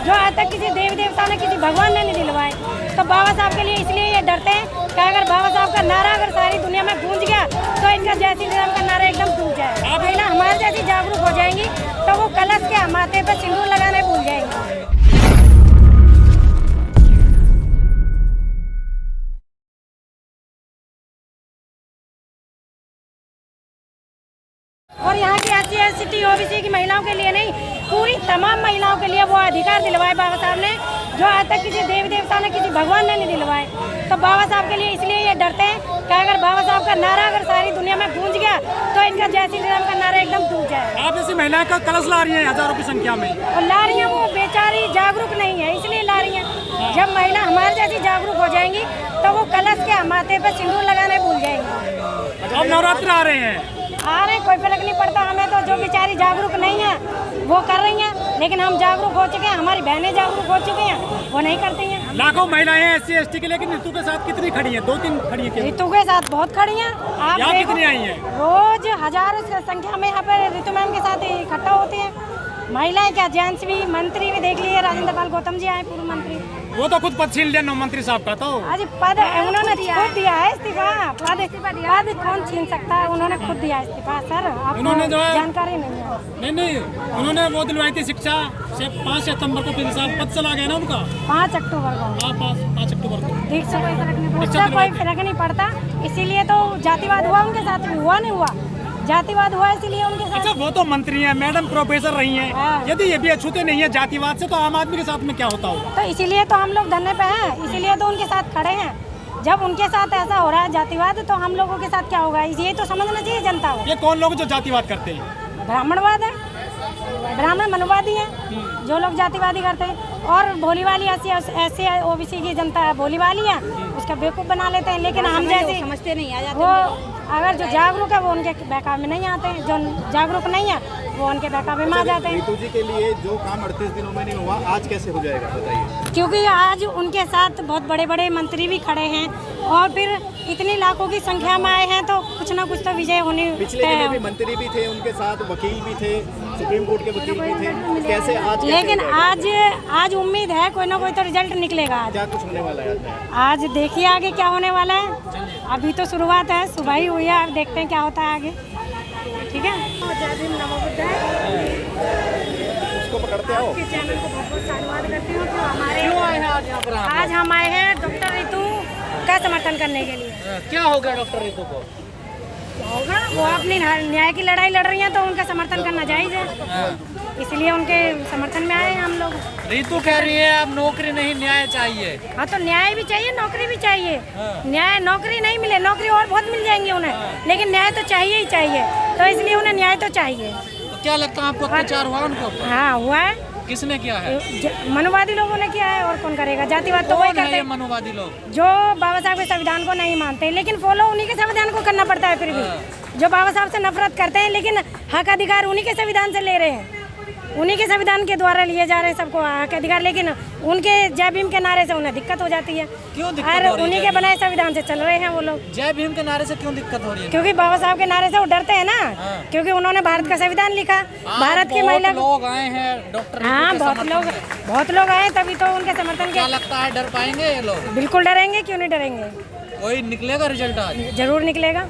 जो आज तक किसी देवी देवता ने, किसी भगवान ने नहीं दिलवाए। तो बाबा साहब के लिए इसलिए ये डरते हैं कि अगर बाबा साहब का नारा अगर सारी दुनिया में गूंज गया तो इनका जय श्री राम का नारा एकदम टूट जाएगा। महिला हमारे जैसी जागरूक हो जाएंगी तो वो कलश के माथे पर सिंदूर लगाने भूल जाएंगे। और यहाँ की SC ST OBC की महिलाओं के लिए नहीं, पूरी तमाम महिलाओं के लिए वो अधिकार दिलवाए बाबा साहब ने, जो आज तक किसी देवी देवता ने, किसी भगवान ने नहीं दिलवाए। तो बाबा साहब के लिए इसलिए ये डरते हैं कि अगर बाबा साहब का नारा अगर सारी दुनिया में गूंज गया तो इनका जय श्री राम का नारा एकदम टूट जाएगा। आप ऐसी महिलाएं का कलश ला रही हैं हजारों की संख्या में, और ला रही हैं, वो बेचारी जागरूक नहीं है इसलिए ला रही हैं। जब महिला हमारे जैसी जागरूक हो जाएंगी तो वो कलश के माथे पर सिंदूर लगाने भूल जाएंगी। अब नवरात्र आ रहे हैं, आ रहे, कोई फर्क नहीं पड़ता हमें। तो जो बेचारी जागरूक नहीं है वो कर रही हैं, लेकिन हम जागरूक हो चुके हैं, हमारी बहनें जागरूक हो चुकी हैं, वो नहीं करती हैं। लाखों महिलाएं SC ST के, लेकिन ऋतु के साथ कितनी खड़ी हैं? 2-3 खड़ी हैं। ऋतु के साथ बहुत खड़ी हैं। आप यहाँ देखो, कितनी आई हैं? रोज हजारों की संख्या में यहाँ पर ऋतु मैम के साथ इकट्ठा होती हैं महिलाएं। क्या जेंट्स भी, मंत्री भी देख लिए, राजेंद्र पाल गौतम जी आए, पूर्व मंत्री। वो तो खुद पद छीन लिया नौ मंत्री साहब का। तो आज पद उन्होंने खुद दिया है इस्तीफा। पद कौन छीन सकता है? उन्होंने खुद दिया इस्तीफा। सर उन्होंने जो है जानकारी नहीं है। नहीं, उन्होंने वो दिलवाई थी शिक्षा से 5 सितंबर को, फिर साल पद चला गया ना उनका 5 अक्टूबर को। हाँ, 5 अक्टूबर को। ठीक से कोई फर्क नहीं पड़ता, इसीलिए तो जातिवाद हुआ उनके साथ। हुआ नहीं हुआ, जातिवाद हुआ इसीलिए उनके साथ। अच्छा, वो तो मंत्री हैं, मैडम प्रोफेसर रही हैं। हाँ। यदि ये भी अछूते नहीं है जातिवाद से, तो आम आदमी के साथ में क्या होता होगा? तो इसीलिए तो हम लोग धरने पे हैं, इसीलिए तो उनके साथ खड़े हैं। जब उनके साथ ऐसा हो रहा है जातिवाद, तो हम लोगों के साथ क्या होगा ये तो समझना चाहिए जनता को। ये कौन लोग जो जातिवाद करते हैं? ब्राह्मणवाद है, ब्राह्मण मनवादी है जो लोग जातिवादी करते हैं। और भोली वाली ऐसी OBC की जनता भोली वाली है, उसका बेवकूफ़ बना लेते हैं। लेकिन हम जैसे समझते नहीं आ जाते, वो अगर जो जागरूक है वो उनके बहकावे में नहीं आते हैं, जो जागरूक नहीं है वो उनके बहकावे में आ जाते हैं। ऋतु जी के लिए जो काम 38 दिनों में नहीं हुआ, आज कैसे हो जाएगा बताइए? क्योंकि आज उनके साथ बहुत बड़े बड़े मंत्री भी खड़े हैं और फिर इतनी लाखों की संख्या में आए हैं, तो कुछ ना कुछ तो विजय होने। पिछले दिनों भी मंत्री भी थे उनके साथ, वकील भी थे, सुप्रीम कोर्ट के वकील भी थे, कैसे आज? लेकिन आज उम्मीद है कोई ना कोई तो रिजल्ट निकलेगा। आज क्या कुछ होने वाला है? आज देखिए आगे क्या होने वाला है। अभी तो शुरुआत है, सुबह ही हुई है, अब देखते हैं क्या होता है आगे। ठीक है, जय भीम, नमो बुद्धाय। उसको पकड़ते हो? आपके चैनल को बहुत बहुत धन्यवाद करती हूँ। तो आज हम आए हैं डॉक्टर ऋतु का समर्थन करने के लिए। क्या हो गया डॉक्टर ऋतु को? होगा, वो अपनी न्याय की लड़ाई लड़ रही हैं तो उनका समर्थन करना जायज़ है, इसलिए उनके समर्थन में आए हैं हम लोग। ऋतु कह रही है अब नौकरी नहीं, न्याय चाहिए। हाँ, तो न्याय भी चाहिए, नौकरी भी चाहिए। न्याय, नौकरी नहीं मिले, नौकरी और बहुत मिल जाएंगी उन्हें, लेकिन न्याय तो चाहिए ही चाहिए, तो इसलिए उन्हें न्याय तो चाहिए। तो क्या लगता है आपको, अत्याचार हुआ उनको? हाँ, हुआ है। किसने किया है? मनुवादी लोगों ने किया है, और कौन करेगा? जातिवाद तो वही करते हैं, मनुवादी लोग जो बाबा साहब के संविधान को नहीं मानते, लेकिन फॉलो उन्हीं के संविधान को करना पड़ता है। फिर भी जो बाबा साहब से नफरत करते हैं, लेकिन हक अधिकार उन्हीं के संविधान से ले रहे हैं, उन्हीं के संविधान के द्वारा लिए जा रहे हैं सबको हक अधिकार, लेकिन उनके जय भीम के नारे से उन्हें दिक्कत हो जाती है। क्यों दिक्कत और हो रही है? उन्हीं के बनाए संविधान से चल रहे हैं वो लोग। जय भीम के नारे से क्यों दिक्कत हो रही है? क्योंकि बाबा साहब के नारे से वो डरते हैं ना, क्योंकि उन्होंने भारत का संविधान लिखा, भारत की महिला। लोग आए हैं डॉक्टर। हाँ, बहुत लोग आए, तभी तो उनके समर्थन के। क्या लगता है, डर पाएंगे ये लोग? बिल्कुल डरेंगे, क्यों नहीं डरेंगे। कोई निकलेगा रिजल्ट आज? जरूर निकलेगा,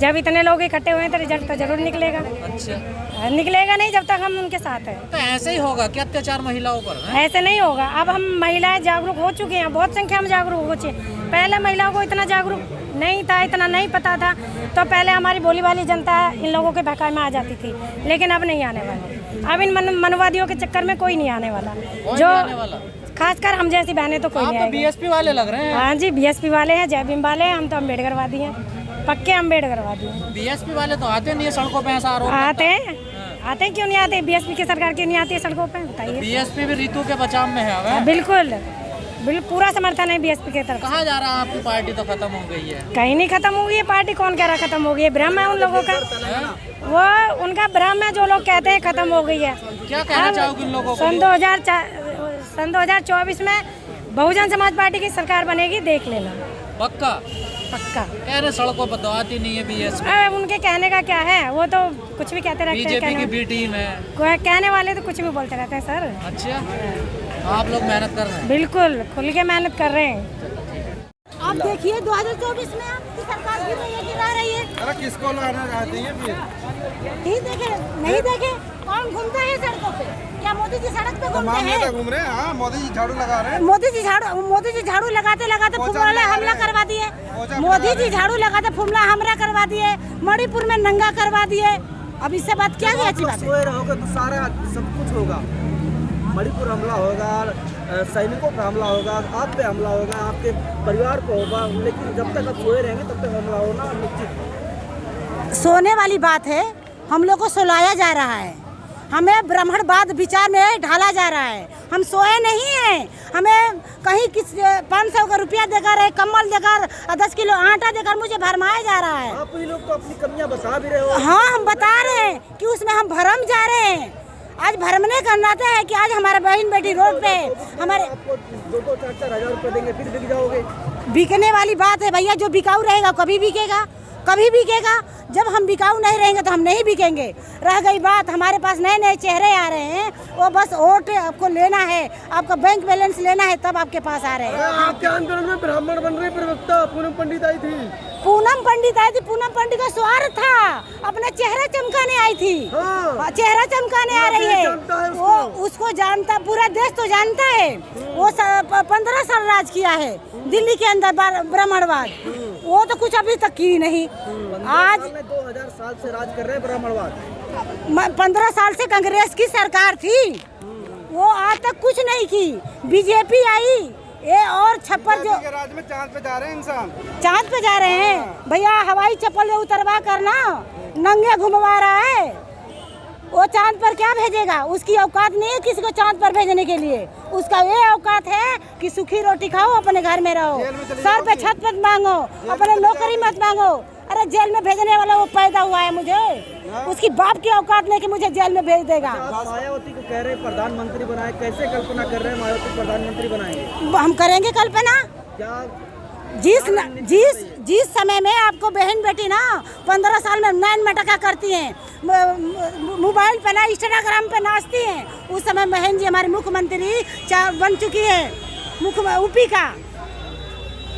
जब इतने लोग इकट्ठे हुए हैं तो रिजल्ट तो जरूर निकलेगा। अच्छा, निकलेगा नहीं जब तक हम उनके साथ हैं। तो ऐसे ही होगा क्या अत्याचार महिलाओं पर? ऐसे नहीं होगा। अब हम महिलाएं जागरूक हो चुकी हैं, बहुत संख्या में जागरूक हो चुकी हैं। पहले महिलाओं को इतना जागरूक नहीं था, इतना नहीं पता था, तो पहले हमारी भोली वाली जनता इन लोगों के बहकावे में आ जाती थी, लेकिन अब नहीं आने वाला। अब इन मनवादियों के चक्कर में कोई नहीं आने वाला, जो खासकर हम जैसी बहनें तो कोई नहीं आएगी। BSP वाले लग रहे हैं। हाँ जी, BSP वाले हैं, जय भीम वाले हैं, हम तो अम्बेडकरवादी हैं, पक्के अम्बेडकरवादी हैं। BSP वाले तो आते नहीं है सड़कों पे, ऐसा आरोप आते हैं, क्यों नहीं आते? BSP की सरकार क्यों नहीं आती है सड़कों पे, बताइए। BSP भी ऋतु के बचाव में है। बिल्कुल पूरा समर्थन है BSP की तरफ। कहाँ जा रहा है आपकी पार्टी? तो खत्म हो गई है। कहीं नहीं खत्म हो गई है पार्टी, कौन कह रहा खत्म हो गई है? भ्रम है उन लोगों का, वो उनका भ्रम है, जो लोग कहते हैं खत्म हो गई है। क्या कहना चाहोगे इन लोगों को? सन 2024 में बहुजन समाज पार्टी की सरकार बनेगी, देख लेना। पक्का? पक्का। कह रहे सड़कों पर तो आती नहीं है बीएसपी। उनके कहने का क्या है, वो तो कुछ भी कहते रहते हैं। बीजेपी की बी टीम है, कहने वाले तो कुछ भी बोलते रहते हैं सर। अच्छा, आप लोग मेहनत कर रहे हैं? बिल्कुल खुल के मेहनत कर रहे हैं। आप देखिए 2024 में आपकी सरकार गिर रही है, गिरा रही है। अरे किसको लाना चाहती है फिर? नहीं देखे, नहीं देखे, कौन घूमता है सड़कों पे? क्या मोदी जी सड़क पे घूमते हैं? घूम रहे हैं। हाँ, मोदी जी झाड़ू लगा रहे हैं। मोदी जी झाड़ू लगाते लगाते फुमला हमला करवा दिए। मोदी जी झाड़ू लगाते फुमला हमला करवा दिए, मणिपुर में नंगा करवा दिए। अब इससे बात क्या है? अच्छी बात है। सोए रहोगे तो सारा सब कुछ होगा। मणिपुर हमला होगा, सैनिकों पर हमला होगा, आप पे हमला होगा, आपके परिवार को होगा, लेकिन जब तक आप सोए रहेंगे तब तक हमला होना निश्चित। सोने वाली बात है, हम लोग को सुलाया जा रहा है, हमें ब्राह्मणवाद विचार में ढाला जा रहा है। हम सोए नहीं हैं, हमें कहीं 500 का रुपया देकर, कम्बल देकर, 10 किलो आटा देकर मुझे भरमाया जा रहा है। आप ही लोग तो अपनी कमियां बता भी रहे हो। हाँ, हम बता रहे हैं कि उसमें हम भरम जा रहे हैं। आज भरमने का नाते है कि आज हमारे बहन बेटी रोड पे हमारे आपको 2-4 हजार रुपये देंगे फिर बिक जाओगे। बिकने वाली बात है भैया, जो बिकाऊ रहेगा कभी बिकेगा, कभी बिकेगा। जब हम बिकाऊ नहीं रहेंगे तो हम नहीं बिकेंगे। रह गई बात, हमारे पास नए नए चेहरे आ रहे हैं, वो बस वोट आपको लेना है, आपका बैंक बैलेंस लेना है, तब आपके पास आ रहे हैं। आपके आंदोलन में ब्राह्मण बन रहे प्रवक्ता पूनम पंडित आई थी। पूनम पंडित आई थी, पूनम पंडित का स्वार्थ था, अपना चेहरा चमकाने आई थी। हाँ। चेहरा चमकाने आ रही है, वो उसको जानता, पूरा देश तो जानता है। वो 15 साल राज किया है दिल्ली के अंदर ब्राह्मणवाद, वो तो कुछ अभी तक की नहीं। आज 2000 साल से राज कर रहे हैं ब्राह्मणवाद। 15 साल से कांग्रेस की सरकार थी, वो आज तक कुछ नहीं की। बीजेपी आई, ये और छप्पर जो राज में चांद पे जा रहे हैं इंसान। चांद पे जा रहे हैं भैया, हवाई चप्पल उतरवा कर ना नंगे घुमवा रहा है। वो चांद पर क्या भेजेगा? उसकी औकात नहीं है किसी को चांद पर भेजने के लिए। उसका ये औकात है कि सूखी रोटी खाओ, अपने घर में रहो, सर पे छत मत मांगो, अपने नौकरी मत मांगो। अरे जेल में भेजने वाला वो पैदा हुआ है, मुझे उसकी बाप की औकात नहीं कि मुझे जेल में भेज देगा। मायावती को कह रहे हैं प्रधानमंत्री बनाए, कैसे कल्पना कर रहे हैं मायावती प्रधानमंत्री बनाएंगे? हम करेंगे कल्पना। क्या जिस समय में आपको बहन बेटी ना 15 साल में 9 मटका करती हैं, मोबाइल पे ना इंस्टाग्राम पे नाचती हैं, उस समय बहन जी हमारी मुख्यमंत्री बन चुकी है, यूपी का।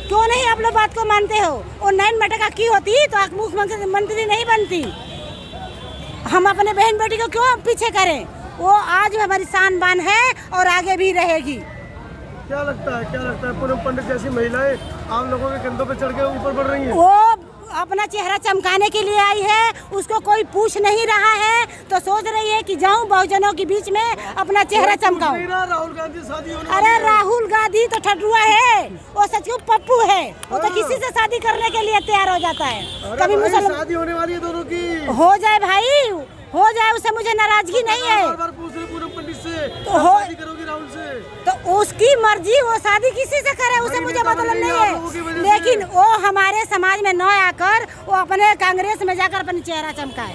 क्यों नहीं आप लोग बात को मानते हो? वो 9 मटका की होती तो आप मुख्यमंत्री नहीं बनती। हम अपने बहन बेटी को क्यों पीछे करें? वो आज भी हमारी शान बान है और आगे भी रहेगी। क्या लगता है पूनम पंडित जैसी महिलाएं आम लोगों के कंधों पे चढ़ के ऊपर बढ़ रही हैं? वो अपना चेहरा चमकाने के लिए आई है, उसको कोई पूछ नहीं रहा है, तो सोच रही है कि जाऊं बहुजनों के बीच में अपना चेहरा चमकाऊं। राहुल गांधी शादी होने अरे राहुल गांधी तो ठटुआ है, वो सच में पप्पू है, वो तो किसी से शादी करने के लिए तैयार हो जाता है। कभी मुसलमान शादी होने वाली है दोनों की, हो जाए भाई, हो जाए, उससे मुझे नाराजगी नहीं है। बार पूछ रहे पूनम पंडित से तो हो शादी करोगी राहुल से, तो उसकी मर्जी, वो शादी किसी से करे, उसे मुझे मतलब नहीं है। लेकिन वो हमारे समाज में न आकर वो अपने कांग्रेस में जाकर अपनी चेहरा चमकाए।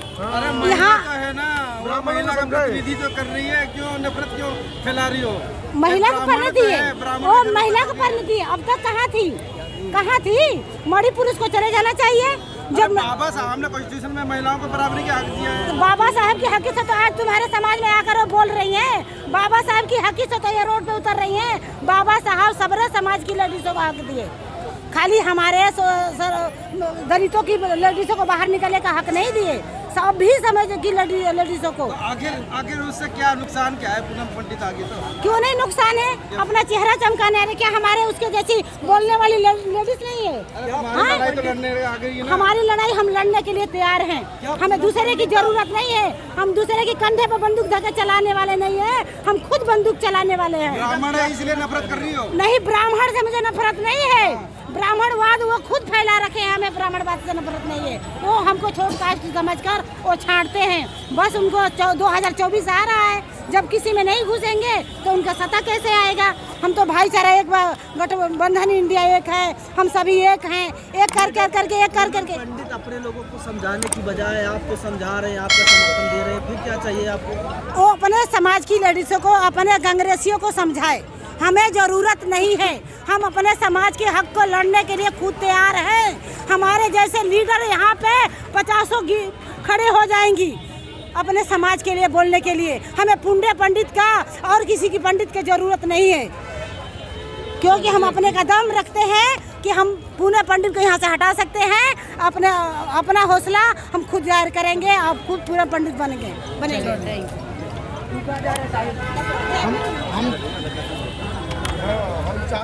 यहाँ है ना, वो महिला का प्रतिनिधि जो कर रही है, क्यों नफरत क्यों फैला रही हो? महिला को परिणति है, वो महिला को परिणति है। अब तक कहाँ थी? मणिपुर उसको चले जाना चाहिए। जब बाबा साहब ने कॉन्स्टिट्यूशन में महिलाओं को बराबरी के हक दिया है, तो बाबा साहब की हकी से तो आज तुम्हारे समाज में आकर वो बोल रही हैं। बाबा साहब की हकी से तो ये रोड पे उतर रही हैं। बाबा साहब सबरे समाज की लेडीजों को हक दिए, खाली हमारे दलितों की लेडीजों को बाहर निकलने का हक नहीं दिए, सभी समाज की लेडीजों को। तो आखिर उससे क्या नुकसान क्या है पूनम पंडित? आगे तो क्यों नहीं नुकसान है? अपना चेहरा चमकाने आ रहे, क्या हमारे उसके जैसी बोलने वाली लेडीज नहीं है? लड़ाई तो लड़ने आ गई है ना। हमारी लड़ाई हम लड़ने के लिए तैयार हैं, हमें दूसरे की जरूरत नहीं है। हम दूसरे के कंधे पर बंदूक धके चलाने वाले नहीं है, हम खुद बंदूक चलाने वाले हैं। ब्राह्मण है इसलिए नफरत कर रही हो? नहीं, ब्राह्मण से मुझे नफरत नहीं है। ब्राह्मणवाद वो खुद फैला रखे हैं, हमें ब्राह्मणवाद से नफरत नहीं है। वो हमको छोट कास्ट समझकर वो छांटते हैं। बस उनको 2024 आ रहा है, जब किसी में नहीं घुसेंगे तो उनका सत्ता कैसे आएगा? हम तो भाईचारा एक, गठबंधन इंडिया एक है, हम सभी एक हैं, एक कर करके। पंडित अपने लोगों को समझाने की बजाय आपको समझा रहे हैं, आपका समर्थन दे रहे हैं, फिर क्या चाहिए आपको? वो अपने समाज की लेडीजों को, अपने कांग्रेसियों को समझाए हमें ज़रूरत नहीं है। हम अपने समाज के हक को लड़ने के लिए खुद तैयार हैं। हमारे जैसे लीडर यहाँ पे 50 खड़े हो जाएंगी अपने समाज के लिए बोलने के लिए। हमें पुंडे पंडित का और किसी की पंडित की ज़रूरत नहीं है, क्योंकि हम अपने का दम रखते हैं कि हम पुणे पंडित को यहाँ से हटा सकते हैं। अपना हौसला हम खुद जाहिर करेंगे और खुद पूरा पंडित बनेंगे।